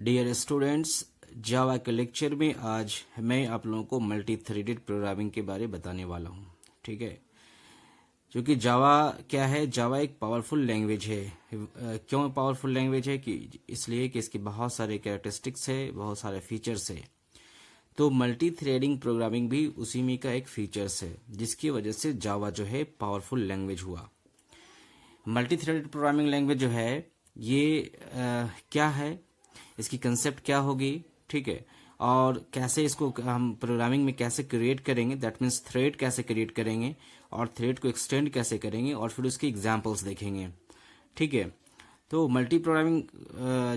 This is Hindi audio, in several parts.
डियर स्टूडेंट्स, जावा के लेक्चर में आज मैं आप लोगों को मल्टी थ्रेडेड प्रोग्रामिंग के बारे में बताने वाला हूँ। ठीक है, क्योंकि जावा क्या है, जावा एक पावरफुल लैंग्वेज है। क्यों पावरफुल लैंग्वेज है? कि इसलिए कि इसके बहुत सारे कैरेक्टरिस्टिक्स है, बहुत सारे फीचर्स है। तो मल्टी थ्रेडिंग प्रोग्रामिंग भी उसी में का एक फीचर्स है, जिसकी वजह से जावा जो है पावरफुल लैंग्वेज हुआ। मल्टी थ्रेडेड प्रोग्रामिंग लैंग्वेज जो है ये क्या है, इसकी कंसेप्ट क्या होगी, ठीक है, और कैसे इसको हम प्रोग्रामिंग में कैसे क्रिएट करेंगे, दैट मीन्स थ्रेड कैसे क्रिएट करेंगे और थ्रेड को एक्सटेंड कैसे करेंगे, और फिर उसकी एग्जांपल्स देखेंगे। ठीक है, तो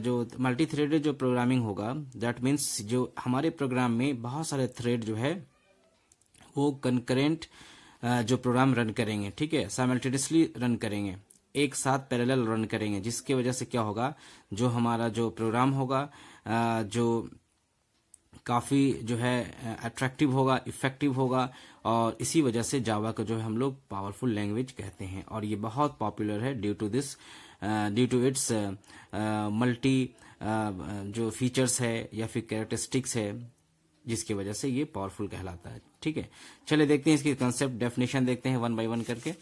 जो मल्टी थ्रेडेड जो प्रोग्रामिंग होगा, दैट मीन्स जो हमारे प्रोग्राम में बहुत सारे थ्रेड जो है वो कंकरेंट जो प्रोग्राम रन करेंगे, ठीक है, साइमल्टेनियसली रन करेंगे, एक साथ पैरेलल रन करेंगे, जिसकी वजह से क्या होगा, जो हमारा जो प्रोग्राम होगा जो काफ़ी जो है अट्रैक्टिव होगा, इफेक्टिव होगा, और इसी वजह से जावा को जो है हम लोग पावरफुल लैंग्वेज कहते हैं। और ये बहुत पॉपुलर है ड्यू टू इट्स मल्टी जो फीचर्स है या फिर कैरेक्टरिस्टिक्स है, जिसकी वजह से ये पावरफुल कहलाता है। ठीक है, चलिए देखते हैं इसकी कंसेप्ट डेफिनेशन देखते हैं वन बाय वन करके।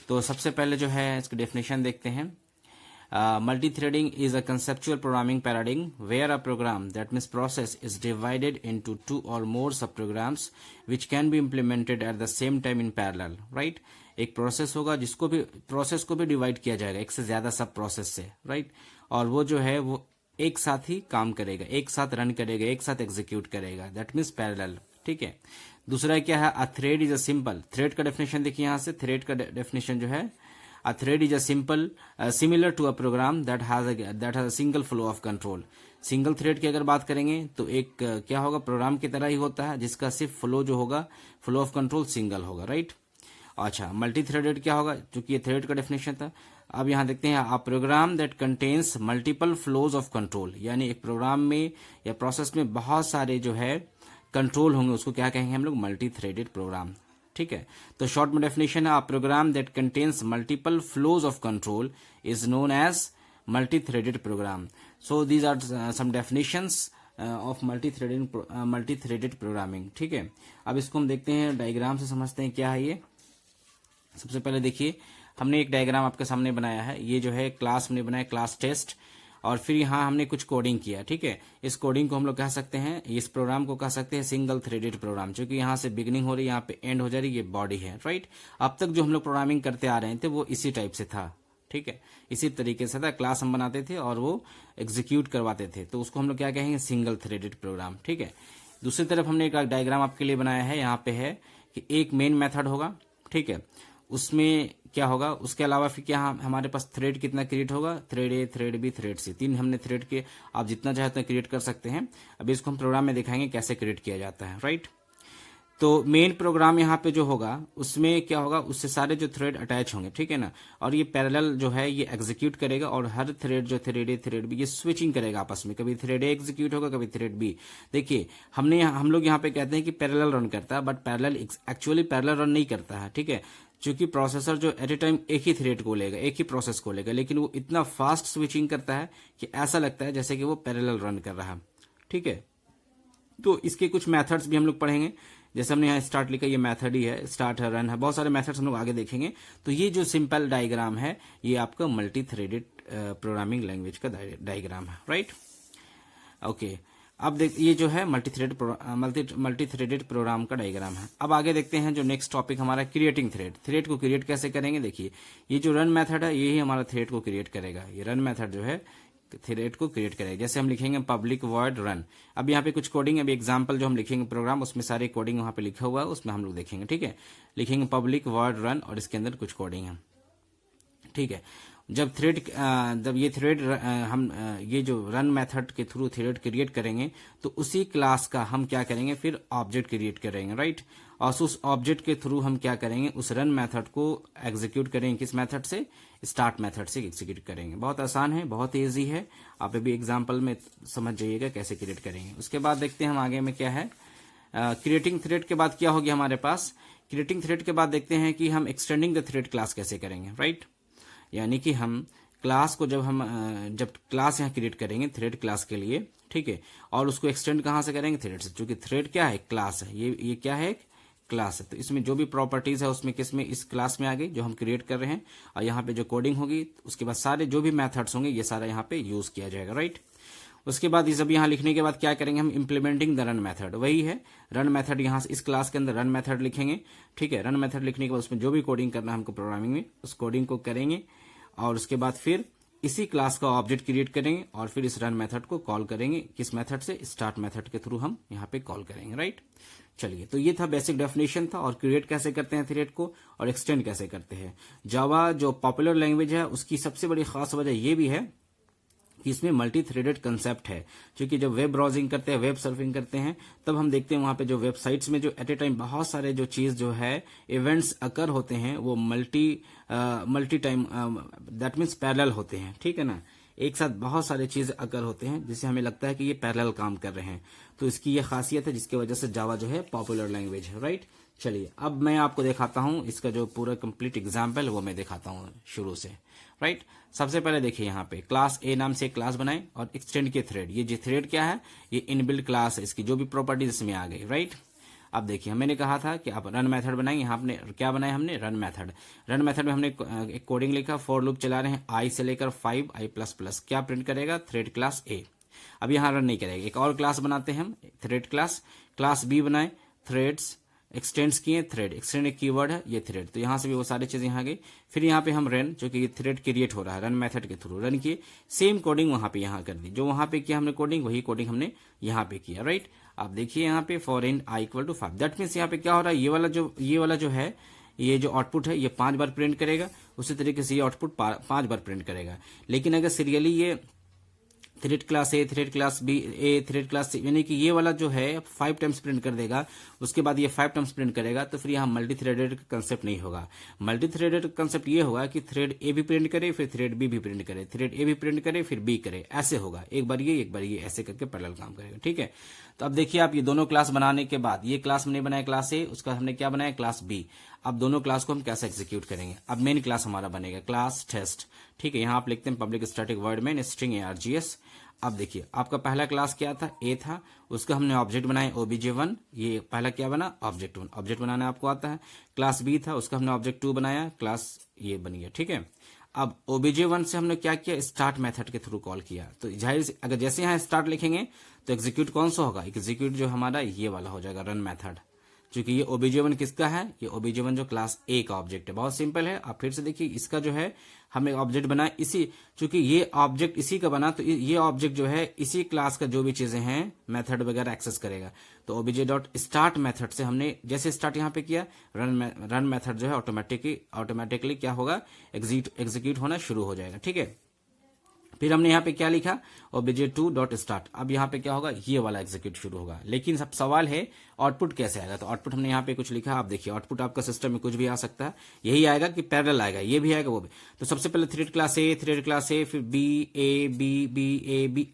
तो सबसे पहले जो है इसकी डेफिनेशन देखते हैं। Multi-threading is a conceptual programming paradigm where a program, that means process, is divided into two or more subprograms which can be implemented at the same time in parallel, right? एक प्रोसेस होगा जिसको भी प्रोसेस को भी डिवाइड किया जाएगा एक से ज्यादा सब प्रोसेस से, राइट? और वो जो है वो एक साथ ही काम करेगा, एक साथ रन करेगा, एक साथ एग्जीक्यूट करेगा, दैट मीन्स पैरेलल। ठीक है, दूसरा क्या है, a thread is a simple. Thread का डेफिनेशन देखिए, यहाँ से थ्रेड का डेफिनेशन जो है, a thread is a similar to a program that has a single flow of control। Single thread की अगर बात करेंगे तो एक क्या होगा, प्रोग्राम की तरह ही होता है, जिसका सिर्फ फ्लो जो होगा, फ्लो ऑफ कंट्रोल सिंगल होगा, राइट? अच्छा, मल्टी थ्रेडेड क्या होगा, क्योंकि ये थ्रेड का डेफिनेशन था। अब यहाँ देखते हैं, a program that contains multiple flows of control, यानी एक प्रोग्राम में या प्रोसेस में बहुत सारे जो है कंट्रोल होंगे, उसको क्या कहेंगे हम लोग, मल्टी थ्रेडेड प्रोग्राम। ठीक है, तो शॉर्ट में डेफिनेशन है, a program that contains multiple flows of control is known as multi threaded program. So these are some definitions of multi threaded programming. ठीक है, अब इसको हम देखते हैं, डायग्राम से समझते हैं क्या है ये। सबसे पहले देखिए, हमने एक डायग्राम आपके सामने बनाया है, ये जो है क्लास हमने बनाया, क्लास टेस्ट, और फिर यहाँ हमने कुछ कोडिंग किया। ठीक है, इस कोडिंग को हम लोग कह सकते हैं, इस प्रोग्राम को कह सकते हैं सिंगल थ्रेडेड प्रोग्राम, क्योंकि यहाँ से बिगनिंग हो रही है, यहाँ पे एंड हो जा रही है, ये बॉडी है, राइट? अब तक जो हम लोग प्रोग्रामिंग करते आ रहे थे वो इसी टाइप से था। ठीक है, इसी तरीके से था, क्लास हम बनाते थे और वो एग्जीक्यूट करवाते थे, तो उसको हम लोग क्या कहेंगे, सिंगल थ्रेडेड प्रोग्राम। ठीक है, दूसरी तरफ हमने एक डायग्राम आपके लिए बनाया है, यहाँ पे है कि एक मेन मेथड होगा, ठीक है, उसमें क्या होगा, उसके अलावा फिर क्या हमारे पास थ्रेड कितना क्रिएट होगा, थ्रेड ए, थ्रेड बी, थ्रेड सी, तीन हमने थ्रेड के, आप जितना चाहे उतना क्रिएट कर सकते हैं। अभी इसको हम प्रोग्राम में दिखाएंगे कैसे क्रिएट किया जाता है, राइट? तो मेन प्रोग्राम यहाँ पे जो होगा, उसमें क्या होगा, उससे सारे जो थ्रेड अटैच होंगे, ठीक है ना, और ये पैरेलल जो है ये एग्जीक्यूट करेगा, और हर थ्रेड जो थ्रेड ए, थ्रेड बी, ये स्विचिंग करेगा आपस में, कभी थ्रेड ए एग्जीक्यूट होगा, कभी थ्रेड बी। देखिए, हम लोग यहाँ पे कहते हैं कि पैरेलल रन करता है, but parallel actually parallel run नहीं करता है। ठीक है, क्योंकि प्रोसेसर जो एट ए टाइम एक ही थ्रेड को लेगा, एक ही प्रोसेस को लेगा, लेकिन वो इतना फास्ट स्विचिंग करता है कि ऐसा लगता है जैसे कि वो पैरेलल रन कर रहा है। ठीक है, तो इसके कुछ मेथड्स भी हम लोग पढ़ेंगे, जैसे हमने यहाँ स्टार्ट लिखा, ये मेथड ही है, स्टार्ट है, रन है, बहुत सारे मेथड्स हम लोग आगे देखेंगे। तो ये जो सिंपल डायग्राम है, ये आपका मल्टी थ्रेडेड प्रोग्रामिंग लैंग्वेज का डायग्राम है, राइट? ओके, अब देख, ये जो है मल्टी थ्रेडेड प्रोग्राम का डायग्राम है। अब आगे देखते हैं जो नेक्स्ट टॉपिक हमारा, क्रिएटिंग थ्रेड। थ्रेड को क्रिएट कैसे करेंगे, देखिए, ये जो रन मेथड है, ये ही हमारा थ्रेड को क्रिएट करेगा। ये रन मेथड जो है थ्रेड को क्रिएट करेगा। जैसे हम लिखेंगे पब्लिक वॉइड रन, अब यहाँ पे कुछ कोडिंग, अभी एग्जाम्पल जो हम लिखेंगे प्रोग्राम, उसमें सारे कोडिंग वहां पे लिखा हुआ है, उसमें हम लोग देखेंगे। ठीक है, लिखेंगे पब्लिक वॉइड रन, और इसके अंदर कुछ कोडिंग है। ठीक है, जब ये थ्रेड ये जो रन मेथड के थ्रू थ्रेड क्रिएट करेंगे, तो उसी क्लास का हम क्या करेंगे, फिर ऑब्जेक्ट क्रिएट करेंगे, राइट? और उस ऑब्जेक्ट के थ्रू हम क्या करेंगे, उस रन मेथड को एग्जीक्यूट करेंगे, किस मेथड से, स्टार्ट मेथड से एग्जीक्यूट करेंगे। बहुत आसान है, बहुत ईजी है, आप अभी एग्जाम्पल में समझ जाइएगा कैसे क्रिएट करेंगे। उसके बाद देखते हैं हम आगे में क्या है, क्रिएटिंग थ्रेड के बाद क्या होगी हमारे पास, क्रिएटिंग थ्रेड के बाद देखते हैं कि हम एक्सटेंडिंग द थ्रेड क्लास कैसे करेंगे, राइट? यानी कि हम क्लास को जब क्लास यहाँ क्रिएट करेंगे थ्रेड क्लास के लिए, ठीक है, और उसको एक्सटेंड कहाँ से करेंगे, थ्रेड से, क्योंकि थ्रेड क्या है, क्लास है, ये क्या है, क्लास है। तो इसमें जो भी प्रॉपर्टीज है उसमें किसमें, इस क्लास में आ गई जो हम क्रिएट कर रहे हैं, और यहाँ पे जो कोडिंग होगी उसके बाद सारे जो भी मेथड्स होंगे ये सारा यहाँ पे यूज किया जाएगा, राइट। उसके बाद ये सब यहाँ लिखने के बाद क्या करेंगे हम, इंप्लीमेंटिंग द रन मेथड, वही है रन मेथड, यहाँ से इस क्लास के अंदर रन मेथड लिखेंगे, ठीक है। रन मेथड लिखने के बाद उसमें जो भी कोडिंग करना है हमको प्रोग्रामिंग में, उस कोडिंग को करेंगे, और उसके बाद फिर इसी क्लास का ऑब्जेक्ट क्रिएट करेंगे, और फिर इस रन मेथड को कॉल करेंगे, किस मेथड से, स्टार्ट मेथड के थ्रू हम यहाँ पे कॉल करेंगे, राइट। चलिए, तो ये था बेसिक डेफिनेशन था, और क्रिएट कैसे करते हैं थ्रेड को, और एक्सटेंड कैसे करते हैं। जावा जो पॉपुलर लैंग्वेज है उसकी सबसे बड़ी खास वजह ये भी है कि इसमें मल्टी थ्रेडेड कंसेप्ट है, क्योंकि जब वेब ब्राउजिंग करते हैं, वेब सर्फिंग करते हैं, तब हम देखते हैं वहां पे जो वेबसाइट्स में जो एट ए टाइम बहुत सारे जो चीज जो है इवेंट्स अकर होते हैं, वो multi time that means parallel होते हैं, ठीक है ना, एक साथ बहुत सारे चीज अकर होते हैं, जिससे हमें लगता है कि ये पैरेलल काम कर रहे हैं। तो इसकी ये खासियत है जिसकी वजह से जावा जो है पॉपुलर लैंग्वेज है, राइट। चलिए, अब मैं आपको दिखाता हूं इसका जो पूरा कंप्लीट एग्जाम्पल वो मैं दिखाता हूं शुरू से, राइट। सबसे पहले देखिए यहाँ पे क्लास ए नाम से क्लास बनाए और एक्सटेंड के थ्रेड, ये जो थ्रेड क्या है, ये इनबिल्ट क्लास है, इसकी जो भी प्रॉपर्टीज इसमें आ गई, राइट। अब देखिए, मैंने कहा था कि आप रन मेथड बनाएंगे, यहाँ आपने क्या बनाया, हमने रन मेथड। रन मेथड में हमने एक कोडिंग लिखा, फॉर लूप चला रहे हैं आई से लेकर 5 i++, क्या प्रिंट करेगा, थ्रेड क्लास ए। अब यहाँ रन नहीं करेगा, एक और क्लास बनाते हैं हम, थ्रेड क्लास बी बनाए, थ्रेड्स एक्सटेंड्स किए, थ्रेड एक्सटेंड एक कीवर्ड है, ये थ्रेड, तो यहाँ से भी वो सारी चीजें यहाँ गई। फिर यहाँ पे हम रन, जो कि ये थ्रेड क्रिएट हो रहा है, रन मेथड के थ्रू रन किए, सेम कोडिंग वहां पे यहाँ कर दी, जो वहां पे किया हमने कोडिंग, वही कोडिंग हमने यहाँ पे किया, राइट। आप देखिए यहाँ पे for in i = 5, that means यहाँ पे क्या हो रहा है, ये वाला जो है, ये जो आउटपुट है ये 5 बार प्रिंट करेगा, उसी तरीके से ये आउटपुट 5 बार प्रिंट करेगा। लेकिन अगर सीरियली ये thread class A, thread class B, thread class C, यानी कि ये वाला जो है 5 टाइम्स प्रिंट कर देगा, उसके बाद ये 5 टाइम्स प्रिंट करेगा, तो फिर यहाँ मल्टी थ्रेडेड कंसेप्ट नहीं होगा। मल्टी थ्रेडेड कंसेप्ट ये होगा कि थ्रेड ए भी प्रिंट करे, फिर थ्रेड बी भी प्रिंट करे, थ्रेड ए भी प्रिंट करे, फिर बी करे, ऐसे होगा, एक बार ये ऐसे करके पैरेलल काम करेगा, ठीक है। तो अब देखिए, आप ये दोनों क्लास बनाने के बाद, ये क्लास हमने बनाया क्लास ए, उसका हमने क्या बनाया, क्लास बी। अब दोनों क्लास को हम कैसे एग्जीक्यूट करेंगे, अब मेन क्लास हमारा बनेगा क्लास टेस्ट, ठीक है। यहाँ आप लिखते हैं पब्लिक स्टैटिक वर्ड में स्ट्रिंग args। अब देखिए, आपका पहला क्लास क्या था, ए था, उसका हमने ऑब्जेक्ट बनाया obj1, ये पहला क्या बना, ऑब्जेक्ट1, ऑब्जेक्ट बनाना आपको आता है। क्लास बी था, उसका हमने ऑब्जेक्ट2 बनाया, क्लास ये बन गया, ठीक है। अब obj1 से हमने क्या किया, स्टार्ट मेथड के थ्रू कॉल किया, तो जाहिर से अगर जैसे यहाँ स्टार्ट लिखेंगे तो एग्जीक्यूट कौन सा होगा, एग्जीक्यूट जो हमारा ये वाला हो जाएगा, रन मेथड, क्योंकि ये obj1 किसका है, ये obj1 जो क्लास ए का ऑब्जेक्ट है, बहुत सिंपल है। आप फिर से देखिए, इसका जो है हमने ऑब्जेक्ट बनाया इसी, चूंकि ये ऑब्जेक्ट इसी का बना, तो ये ऑब्जेक्ट जो है इसी क्लास का जो भी चीजें हैं मेथड वगैरह एक्सेस करेगा। तो obj.start मेथड से हमने जैसे स्टार्ट यहाँ पे किया, रन मेथड जो है ऑटोमेटिकली क्या होगा, एग्जीक्यूट होना शुरू हो जाएगा, ठीक है। फिर हमने यहाँ पे क्या लिखा, obj2.start, अब यहाँ पे क्या होगा, ये वाला एग्जीक्यूट शुरू होगा। लेकिन सब सवाल है आउटपुट कैसे आएगा, तो आउटपुट हमने यहाँ पे कुछ लिखा, आप देखिए आउटपुट आपका सिस्टम में कुछ भी आ सकता है, यही आएगा कि पैरेलल आएगा, ये भी आएगा वो भी। तो सबसे पहले थ्रेड क्लास ए, फिर बी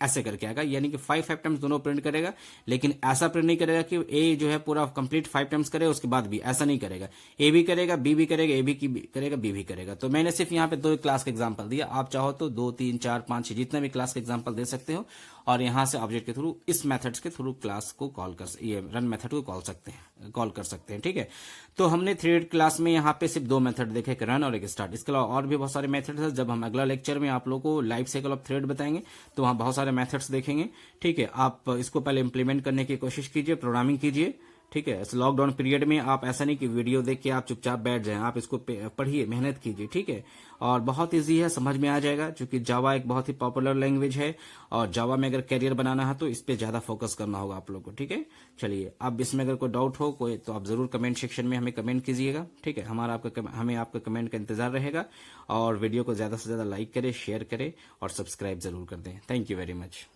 ऐसे करके आएगा, यानी कि 5 टाइम्स दोनों प्रिंट करेगा। लेकिन ऐसा प्रिंट नहीं करेगा कि ए जो है पूरा कंप्लीट 5 टाइम्स करेगा उसके बाद भी, ऐसा नहीं करेगा, ए भी करेगा, बी भी करेगा, ए भी करेगा, बी भी करेगा। तो मैंने सिर्फ यहाँ पे 2 क्लास का एग्जाम्पल दिया, आप चाहो तो 2, 3, 4, 5, 6 जितना भी क्लास का एग्जाम्पल दे सकते हो, और यहां से ऑब्जेक्ट के थ्रू इस मेथड्स के थ्रू क्लास को कॉल कर, ये रन मेथड को कॉल कर सकते हैं, ठीक है। तो हमने थ्रेड क्लास में यहाँ पे सिर्फ 2 मेथड देखे, एक रन और एक स्टार्ट। इसके अलावा और भी बहुत सारे मेथड्स हैं, जब हम अगला लेक्चर में आप लोगों को लाइफ साइकिल ऑफ थ्रेड बताएंगे तो वहां बहुत सारे मेथड्स देखेंगे, ठीक है। आप इसको पहले इंप्लीमेंट करने की कोशिश कीजिए, प्रोग्रामिंग कीजिए, ठीक है। इस लॉकडाउन पीरियड में आप ऐसा नहीं कि वीडियो देख के आप चुपचाप बैठ जाएं, आप इसको पढ़िए, मेहनत कीजिए, ठीक है। और बहुत इजी है, समझ में आ जाएगा, क्योंकि जावा एक बहुत ही पॉपुलर लैंग्वेज है, और जावा में अगर कैरियर बनाना है तो इस पे ज्यादा फोकस करना होगा आप लोग को, ठीक है। चलिए, अब इसमें अगर कोई डाउट हो कोई, तो आप जरूर कमेंट सेक्शन में हमें कमेंट कीजिएगा, ठीक है। हमें आपका कमेंट का इंतजार रहेगा, और वीडियो को ज्यादा से ज्यादा लाइक करें, शेयर करें और सब्सक्राइब जरूर कर दें। Thank you very much.